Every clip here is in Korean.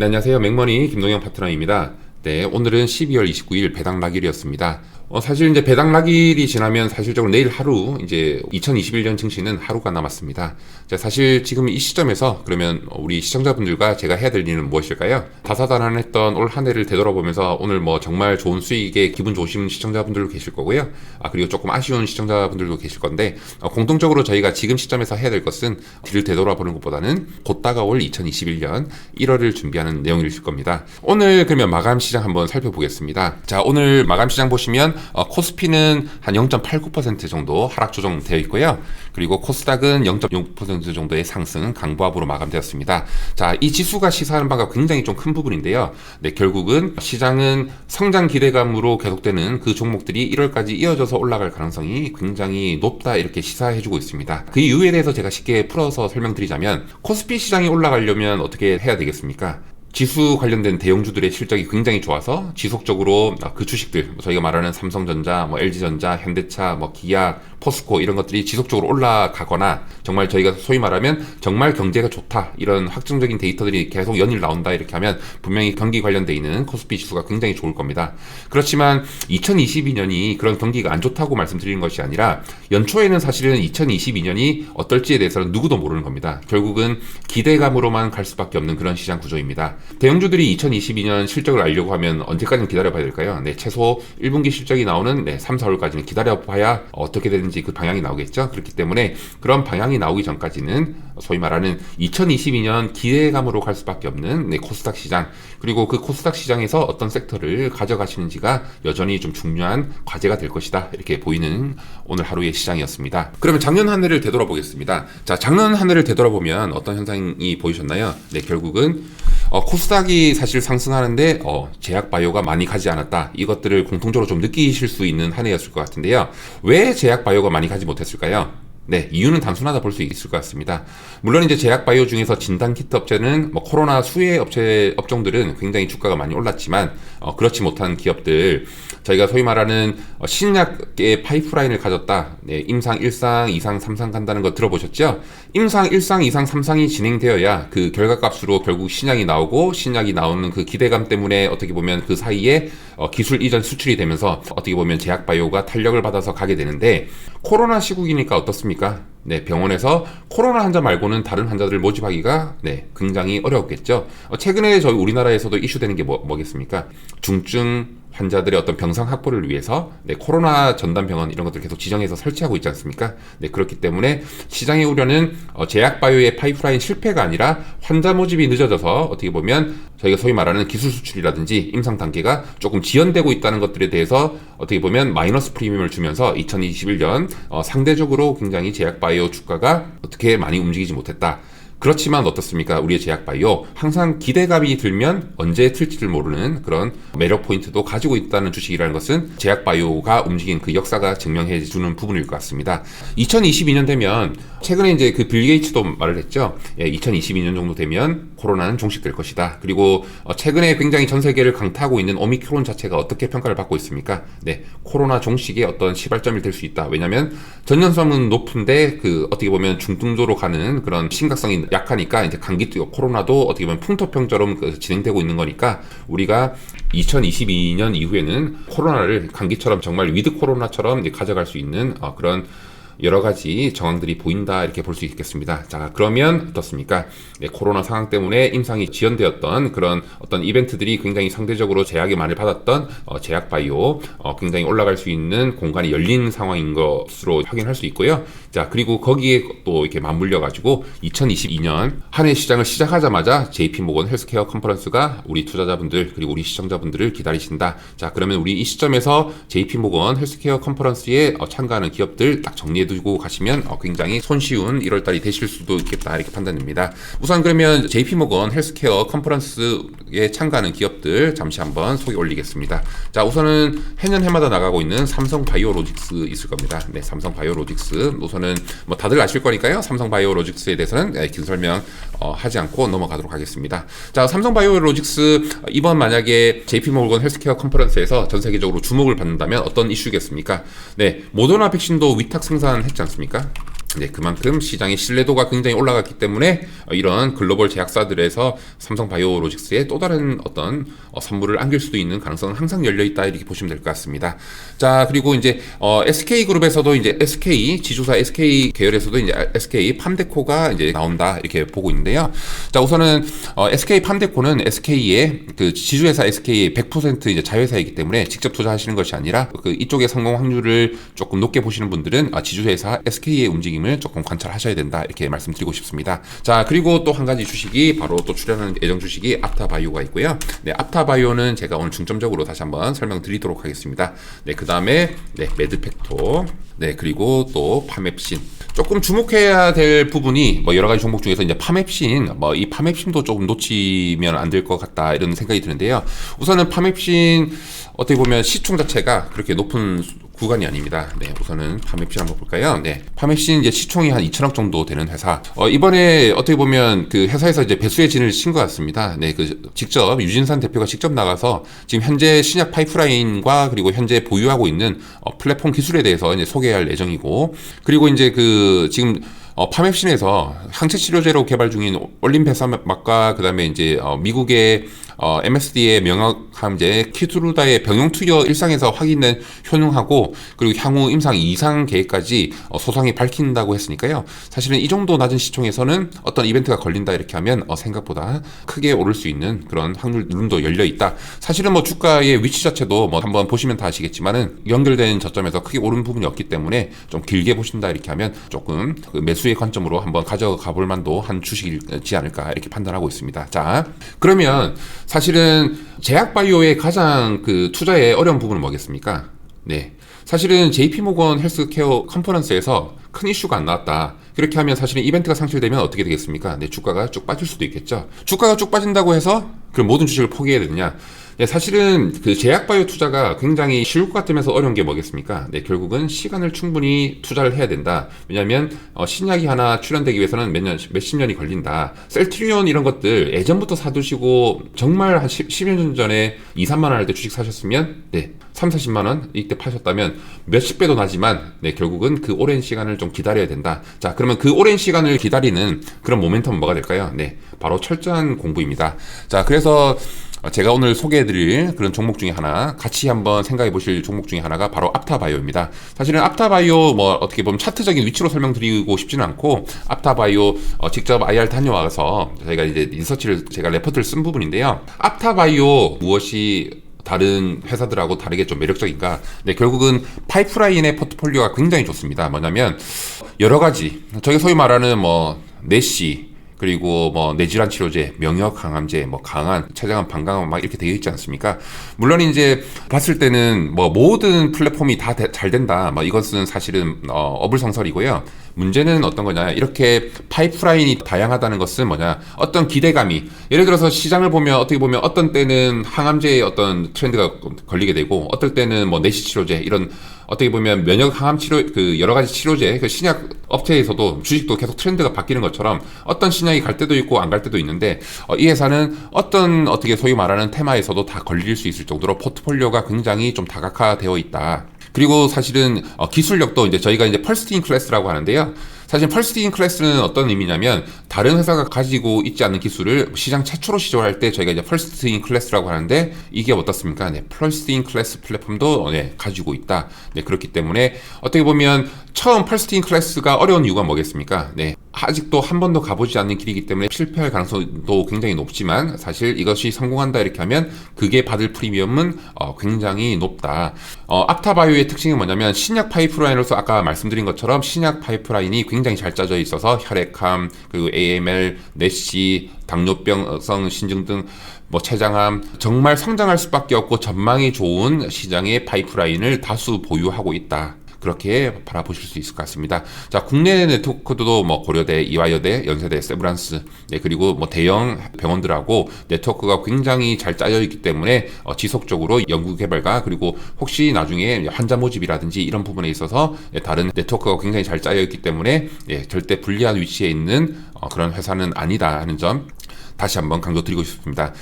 네, 안녕하세요. 맥머니 김동영 파트너입니다. 네, 오늘은 12월 29일 배당 낙일이었습니다. 사실 이제 배당 낙일이 지나면 사실적으로 내일 하루 이제 2021년 증시는 하루가 남았습니다. 자, 사실 지금 이 시점에서 그러면 우리 시청자분들과 제가 해야 될 일은 무엇일까요? 다사다난했던 올 한 해를 되돌아보면서 오늘 뭐 정말 좋은 수익에 기분 좋으신 시청자분들도 계실 거고요. 그리고 조금 아쉬운 시청자분들도 계실 건데 공통적으로 저희가 지금 시점에서 해야 될 것은 뒤를 되돌아보는 것보다는 곧 다가올 2021년 1월을 준비하는 내용이실 겁니다. 오늘 그러면 마감 시장 한번 살펴보겠습니다. 자, 오늘 마감 시장 보시면 코스피는 한 0.89% 정도 하락 조정되어 있고요. 그리고 코스닥은 0.6% 정도의 상승 강보합으로 마감되었습니다. 자, 이 지수가 시사하는 바가 굉장히 좀 큰 부분인데요. 네, 결국은 시장은 성장 기대감으로 계속되는 그 종목들이 1월까지 이어져서 올라갈 가능성이 굉장히 높다 이렇게 시사해주고 있습니다. 그 이유에 대해서 제가 쉽게 풀어서 설명드리자면 코스피 시장이 올라가려면 어떻게 해야 되겠습니까? 지수 관련된 대형주들의 실적이 굉장히 좋아서 지속적으로 그 주식들, 저희가 말하는 삼성전자, LG전자, 현대차, 기아, 포스코 이런 것들이 지속적으로 올라가거나 정말 저희가 소위 말하면 정말 경제가 좋다 이런 확정적인 데이터들이 계속 연일 나온다 이렇게 하면 분명히 경기 관련돼 있는 코스피 지수가 굉장히 좋을 겁니다. 그렇지만 2022년이 그런 경기가 안 좋다고 말씀드리는 것이 아니라 연초에는 사실은 2022년이 어떨지에 대해서는 누구도 모르는 겁니다. 결국은 기대감으로만 갈 수밖에 없는 그런 시장 구조입니다. 대형주들이 2022년 실적을 알려고 하면 언제까지는 기다려봐야 될까요? 네, 최소 1분기 실적이 나오는 3, 4월까지는 기다려봐야 어떻게 되는지 그 방향이 나오겠죠. 그렇기 때문에 그런 방향이 나오기 전까지는 소위 말하는 2022년 기대감으로 갈 수밖에 없는 코스닥 시장, 그리고 그 코스닥 시장에서 어떤 섹터를 가져가시는지가 여전히 좀 중요한 과제가 될 것이다 이렇게 보이는 오늘 하루의 시장이었습니다. 그러면 작년 한 해를 되돌아보겠습니다. 자, 작년 한 해를 되돌아보면 어떤 현상이 보이셨나요? 네, 결국은 코스닥이 사실 상승하는데 제약바이오가 많이 가지 않았다. 이것들을 공통적으로 좀 느끼실 수 있는 한 해였을 것 같은데요. 왜 제약바이오가 많이 가지 못했을까요? 네, 이유는 단순하다 볼 수 있을 것 같습니다. 물론 이제 제약바이오 중에서 진단키트 업체는 코로나 수혜 업종들은 굉장히 주가가 많이 올랐지만 그렇지 못한 기업들, 저희가 소위 말하는 신약의 파이프라인을 가졌다. 네, 임상 1상, 2상, 3상 간다는 거 들어보셨죠? 임상 1상, 2상, 3상이 진행되어야 그 결과값으로 결국 신약이 나오고 신약이 나오는 그 기대감 때문에 어떻게 보면 그 사이에 기술 이전 수출이 되면서 어떻게 보면 제약바이오가 탄력을 받아서 가게 되는데 코로나 시국이니까 어떻습니까? 네, 병원에서 코로나 환자 말고는 다른 환자들을 모집하기가 굉장히 어려웠겠죠. 최근에 저희 우리나라에서도 이슈되는 게 뭐겠습니까? 중증 환자들의 어떤 병상 확보를 위해서 코로나 전담 병원 이런 것들 계속 지정해서 설치하고 있지 않습니까? 네, 그렇기 때문에 시장의 우려는 제약바이오의 파이프라인 실패가 아니라 환자 모집이 늦어져서 어떻게 보면 저희가 소위 말하는 기술 수출이라든지 임상 단계가 조금 지연되고 있다는 것들에 대해서 어떻게 보면 마이너스 프리미엄을 주면서 2021년 상대적으로 굉장히 제약바이오 주가가 어떻게 많이 움직이지 못했다. 그렇지만 어떻습니까? 우리의 제약바이오 항상 기대감이 들면 언제 틀지를 모르는 그런 매력 포인트도 가지고 있다는 주식이라는 것은 제약바이오가 움직인 그 역사가 증명해 주는 부분일 것 같습니다. 2022년 되면 최근에 이제 그 빌 게이츠도 말을 했죠. 2022년 정도 되면 코로나는 종식될 것이다. 그리고 최근에 굉장히 전 세계를 강타하고 있는 오미크론 자체가 어떻게 평가를 받고 있습니까? 네, 코로나 종식의 어떤 시발점이 될 수 있다. 왜냐하면 전염성은 높은데 그 어떻게 보면 중등도로 가는 그런 심각성이 약하니까 이제 감기도 코로나도 어떻게 보면 풍토병처럼 진행되고 있는 거니까 우리가 2022년 이후에는 코로나를 감기처럼 정말 위드 코로나처럼 가져갈 수 있는 그런 여러 가지 정황들이 보인다 이렇게 볼 수 있겠습니다. 자, 그러면 어떻습니까? 네, 코로나 상황 때문에 임상이 지연되었던 그런 어떤 이벤트들이 굉장히 상대적으로 제약의 많이 받았던 제약바이오 굉장히 올라갈 수 있는 공간이 열린 상황인 것으로 확인할 수 있고요. 자, 그리고 거기에 또 이렇게 맞물려 가지고 2022년 한 해 시장을 시작하자마자 JP모건 헬스케어 컨퍼런스가 우리 투자자분들 그리고 우리 시청자분들을 기다리신다. 자, 그러면 우리 이 시점에서 JP모건 헬스케어 컨퍼런스에 참가하는 기업들 딱 정리해 두고 가시면 굉장히 손쉬운 1월달이 되실 수도 있겠다 이렇게 판단됩니다. 우선 그러면 JP모건 헬스케어 컨퍼런스에 참가하는 기업들 잠시 한번 소개 올리겠습니다. 자, 우선은 해년 해마다 나가고 있는 삼성바이오로직스 있을 겁니다. 네, 삼성바이오로직스 우선은 다들 아실 거니까요. 삼성바이오로직스에 대해서는 긴 설명 하지 않고 넘어가도록 하겠습니다. 자, 삼성바이오로직스 이번 만약에 JP모건 헬스케어 컨퍼런스에서 전 세계적으로 주목을 받는다면 어떤 이슈겠습니까? 네, 모더나 백신도 위탁 생산했지 않습니까? 네, 그만큼 시장의 신뢰도가 굉장히 올라갔기 때문에 이런 글로벌 제약사들에서 삼성바이오로직스의 또 다른 어떤 선물을 안길 수도 있는 가능성은 항상 열려 있다 이렇게 보시면 될 것 같습니다. 자, 그리고 이제 SK그룹에서도 이제 SK 지주사 SK 계열에서도 이제 SK 팜데코가 이제 나온다 이렇게 보고 있는데요. 자, 우선은 SK 팜데코는 SK의 그 지주회사 SK의 100% 이제 자회사이기 때문에 직접 투자하시는 것이 아니라 그 이쪽의 성공 확률을 조금 높게 보시는 분들은 지주회사 SK의 움직임을 조금 관찰하셔야 된다 이렇게 말씀드리고 싶습니다. 자, 그리고 또 한 가지 주식이 바로 또 출연하는 예정 주식이 앞타바이오가 있고요. 네, 앞타바이오는 제가 오늘 중점적으로 다시 한번 설명드리도록 하겠습니다. 네, 그 다음에 네, 매드팩토, 네, 그리고 또 파맵신. 조금 주목해야 될 부분이 뭐 여러 가지 종목 중에서 이제 파맵신, 뭐 이 파맵신도 조금 놓치면 안 될 것 같다 이런 생각이 드는데요. 우선은 파맵신 어떻게 보면 시총 자체가 그렇게 높은 구간이 아닙니다. 네, 우선은 파맵신 한번 볼까요? 네, 파맵신 이제 시총이 한 2천억 정도 되는 회사. 이번에 어떻게 보면 그 회사에서 이제 배수의 진을 친 것 같습니다. 네, 그 직접 유진산 대표가 직접 나가서 지금 현재 신약 파이프라인과 그리고 현재 보유하고 있는 플랫폼 기술에 대해서 이제 소개할 예정이고, 그리고 이제 그 지금 파맵신에서 항체 치료제로 개발 중인 올림페사막과 그다음에 이제 미국의 MSD의 명확함제 키투루다의 병용 투여 일상에서 확인된 효능하고 그리고 향후 임상 2상 계획까지 소상히 밝힌다고 했으니까요. 사실은 이 정도 낮은 시총에서는 어떤 이벤트가 걸린다 이렇게 하면 생각보다 크게 오를 수 있는 그런 확률도 열려 있다. 사실은 뭐 주가의 위치 자체도 뭐 한번 보시면 다 아시겠지만은 연결된 저점에서 크게 오른 부분이 없기 때문에 좀 길게 보신다 이렇게 하면 조금 그 매수의 관점으로 한번 가져가 볼 만도 한 주식이지 않을까 이렇게 판단하고 있습니다. 자, 그러면 사실은 제약바이오의 가장 그 투자의 어려운 부분은 뭐겠습니까? 네, 사실은 JP모건 헬스케어 컨퍼런스에서 큰 이슈가 안 나왔다. 그렇게 하면 사실은 이벤트가 상실되면 어떻게 되겠습니까? 네, 주가가 쭉 빠질 수도 있겠죠. 주가가 쭉 빠진다고 해서 그럼 모든 주식을 포기해야 되느냐? 네, 사실은 그 제약바이오 투자가 굉장히 쉬울 것 같으면서 어려운 게 뭐겠습니까? 네, 결국은 시간을 충분히 투자를 해야 된다. 왜냐하면 신약이 하나 출현되기 위해서는 몇십 년이 걸린다. 셀트리온 이런 것들 예전부터 사두시고 정말 한 10년 전에 2, 3만 원 할 때 주식 사셨으면 네, 3, 40만 원 이때 파셨다면 몇십 배도 나지만 네, 결국은 그 오랜 시간을 좀 기다려야 된다. 자, 그러면 그 오랜 시간을 기다리는 그런 모멘텀은 뭐가 될까요? 네, 바로 철저한 공부입니다. 자, 그래서 제가 오늘 소개해드릴 그런 종목 중에 하나, 같이 한번 생각해 보실 종목 중에 하나가 바로 앞타바이오입니다. 사실은 앞타바이오 뭐 어떻게 보면 차트적인 위치로 설명드리고 싶지는 않고, 앞타바이오 직접 IR 다녀와서 저희가 이제 리서치를 제가 레포트를 쓴 부분인데요. 앞타바이오 무엇이 다른 회사들하고 다르게 좀 매력적인가? 네, 결국은 파이프라인의 포트폴리오가 굉장히 좋습니다. 뭐냐면 여러 가지, 저희 소위 말하는 뭐 내시, 그리고 뭐 뇌질환 치료제, 명역 항암제, 뭐 강한, 췌장암, 방광암 막 이렇게 되어 있지 않습니까? 물론 이제 봤을 때는 뭐 모든 플랫폼이 다 잘 된다. 뭐 이것은 사실은 어불성설이고요. 문제는 어떤 거냐? 이렇게 파이프라인이 다양하다는 것은 뭐냐? 어떤 기대감이, 예를 들어서 시장을 보면 어떻게 보면 어떤 때는 항암제의 어떤 트렌드가 걸리게 되고, 어떨 때는 뭐 내시 치료제 이런 어떻게 보면 면역 항암 치료 그 여러 가지 치료제 그 신약 업체에서도 주식도 계속 트렌드가 바뀌는 것처럼 어떤 신약이 갈 때도 있고 안 갈 때도 있는데 이 회사는 어떤 어떻게 소위 말하는 테마에서도 다 걸릴 수 있을 정도로 포트폴리오가 굉장히 좀 다각화되어 있다. 그리고 사실은 기술력도 이제 저희가 이제 펄스트 인 클래스라고 하는데요. 사실 펄스트 인 클래스는 어떤 의미냐면 다른 회사가 가지고 있지 않은 기술을 시장 최초로 시도할 때 저희가 이제 펄스트 인 클래스라고 하는데 이게 어떻습니까? 네, 펄스트 인 클래스 플랫폼도 네, 가지고 있다. 네, 그렇기 때문에 어떻게 보면 처음 펄스트 인 클래스가 어려운 이유가 뭐겠습니까? 네, 아직도 한 번도 가보지 않는 길이기 때문에 실패할 가능성도 굉장히 높지만 사실 이것이 성공한다 이렇게 하면 그게 받을 프리미엄은 굉장히 높다. 앞타바이오의 특징이 뭐냐면 신약 파이프라인으로서 아까 말씀드린 것처럼 신약 파이프라인이 굉장히 잘 짜져 있어서 혈액암, 그리고 AML, 내시, 당뇨병성 신증 등 뭐 췌장암 정말 성장할 수밖에 없고 전망이 좋은 시장의 파이프라인을 다수 보유하고 있다. 그렇게 바라보실 수 있을 것 같습니다. 자, 국내 네트워크도 뭐 고려대, 이화여대, 연세대, 세브란스, 네, 그리고 뭐 대형 병원들하고 네트워크가 굉장히 잘 짜여 있기 때문에 지속적으로 연구 개발과 그리고 혹시 나중에 환자 모집이라든지 이런 부분에 있어서 다른 네트워크가 굉장히 잘 짜여 있기 때문에 절대 불리한 위치에 있는 그런 회사는 아니다 하는 점 다시 한번 강조드리고 싶습니다.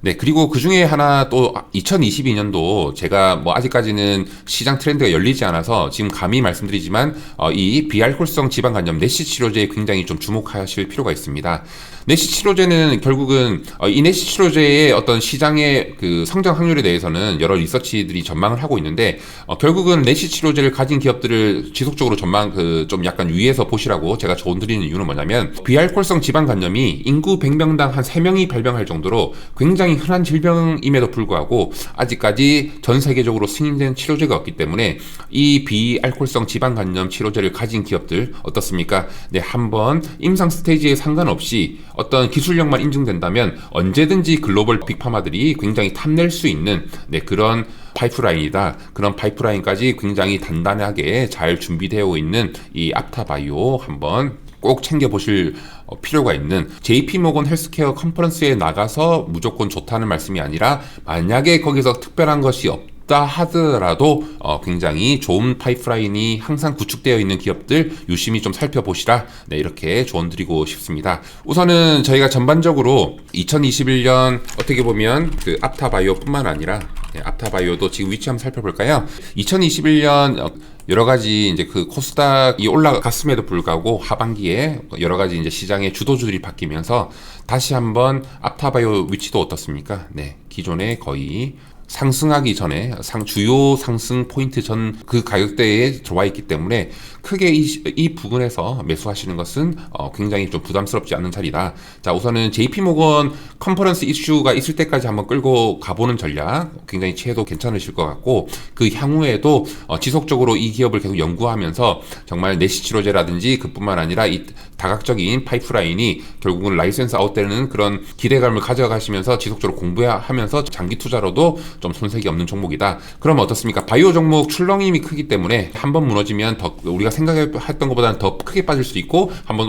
네, 그리고 그 중에 하나 또 2022년도 제가 뭐 아직까지는 시장 트렌드가 열리지 않아서 지금 감히 말씀드리지만 이 비알코올성 지방간염 내시 치료제에 굉장히 좀 주목하실 필요가 있습니다. 내시 치료제는 결국은 이 내시 치료제의 어떤 시장의 그 성장 확률에 대해서는 여러 리서치들이 전망을 하고 있는데 결국은 내시 치료제를 가진 기업들을 지속적으로 전망 좀 약간 위에서 보시라고 제가 조언드리는 이유는 뭐냐면 비알코올성 지방간염이 인구 100명당 한 3명이 발병할 정도로 굉장히 흔한 질병임에도 불구하고 아직까지 전 세계적으로 승인된 치료제가 없기 때문에 이 비알코올성 지방간염 치료제를 가진 기업들 어떻습니까? 네, 한번 임상 스테이지에 상관없이 어떤 기술력만 인증된다면 언제든지 글로벌 빅파마들이 굉장히 탐낼 수 있는 그런 파이프라인이다. 그런 파이프라인까지 굉장히 단단하게 잘 준비되어 있는 이 앞타바이오 한번 꼭 챙겨보실 필요가 있는 JP모건 헬스케어 컨퍼런스에 나가서 무조건 좋다는 말씀이 아니라 만약에 거기서 특별한 것이 없다 하더라도 굉장히 좋은 파이프라인이 항상 구축되어 있는 기업들 유심히 좀 살펴보시라. 네, 이렇게 조언드리고 싶습니다. 우선은 저희가 전반적으로 2021년 어떻게 보면 그 앞타바이오뿐만 아니라 앞타바이오도 지금 위치 한번 살펴볼까요? 2021년 여러 가지 이제 그 코스닥이 올라갔음에도 불구하고 하반기에 여러 가지 이제 시장의 주도주들이 바뀌면서 다시 한번 앞타바이오 위치도 어떻습니까? 네, 기존에 거의 상승하기 전에 주요 상승 포인트 전 그 가격대에 들어와 있기 때문에 크게 이 부분에서 매수하시는 것은 굉장히 좀 부담스럽지 않은 자리다. 자, 우선은 JP모건 컨퍼런스 이슈가 있을 때까지 한번 끌고 가보는 전략 굉장히 취해도 괜찮으실 것 같고 그 향후에도 지속적으로 이 기업을 계속 연구하면서 정말 내시 치료제라든지 그뿐만 아니라 이 다각적인 파이프라인이 결국은 라이센스 아웃되는 그런 기대감을 가져가시면서 지속적으로 공부하면서 장기 투자로도 좀 손색이 없는 종목이다. 그럼 어떻습니까? 바이오 종목 출렁임이 크기 때문에 한번 무너지면 더 우리가 생각했던 것보다는 더 크게 빠질 수 있고 한번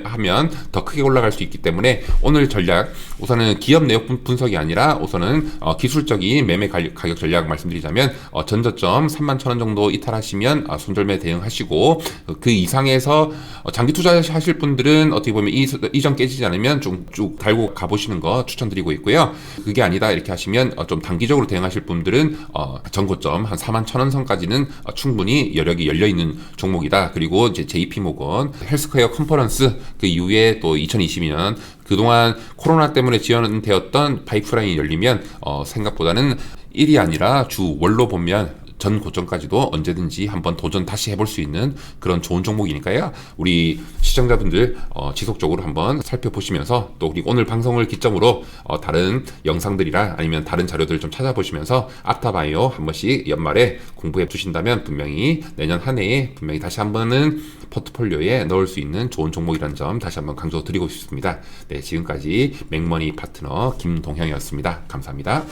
하면 더 크게 올라갈 수 있기 때문에 오늘 전략 우선은 기업 내역 분석이 아니라 우선은 기술적인 매매 가격 전략 말씀드리자면 전저점 31,000원 정도 이탈하시면 손절매 대응하시고 그 이상에서 장기 투자하실 분들은 어떻게 보면 이전 깨지지 않으면 쭉 달고 가보시는 거 추천드리고 있고요. 그게 아니다 이렇게 하시면 좀 단기적으로 대응하실 분들은 전고점 한 41,000원 선까지는 충분히 여력이 열려있는 종목이다. 그리고 이제 JP모건 헬스케어 컨퍼런스 그 이후에 또 2022년 그동안 코로나 때문에 지연되었던 파이프라인이 열리면 생각보다는 1이 아니라 주 월로 보면 전 고점까지도 언제든지 한번 도전 다시 해볼 수 있는 그런 좋은 종목이니까요. 우리 시청자분들 지속적으로 한번 살펴보시면서 또 그리고 오늘 방송을 기점으로 다른 영상들이나 아니면 다른 자료들을 좀 찾아보시면서 앞타바이오 한 번씩 연말에 공부해 두신다면 분명히 내년 한 해에 분명히 다시 한번은 포트폴리오에 넣을 수 있는 좋은 종목이라는 점 다시 한번 강조드리고 싶습니다. 네, 지금까지 맥머니 파트너 김동형이었습니다. 감사합니다.